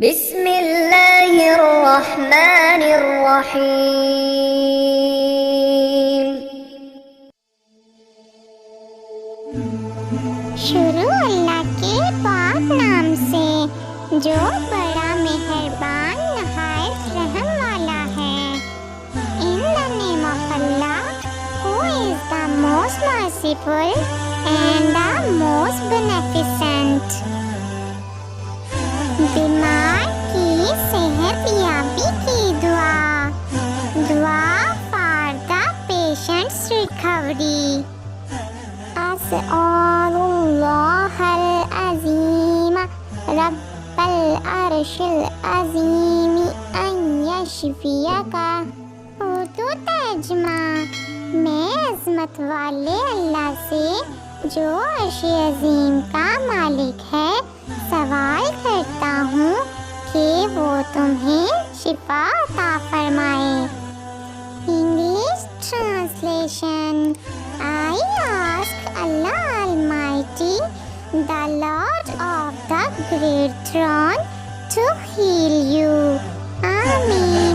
بسم اللہ الرحمن الرحیم۔ شروع اللہ کے پاک نام سے جو بڑا مہربان نہایت رحم والا ہے۔ In the name of Allah, who is the most merciful and the most beneficent۔ بیمار کی صحت یابی کی دعا for the patient's recovery۔ أسأل الله العظيم رب العرش العظيم أن يشفيك۔ اردو ترجمہ: میں عظمت والے اللہ سے جو عرش عظیم کا مالک ہے سوال کرتا ہوں کہ وہ تمہیں شفا عطا فرمائے۔ English translation: I ask Allah Almighty, the Lord of the Great Throne, to heal you. Ameen۔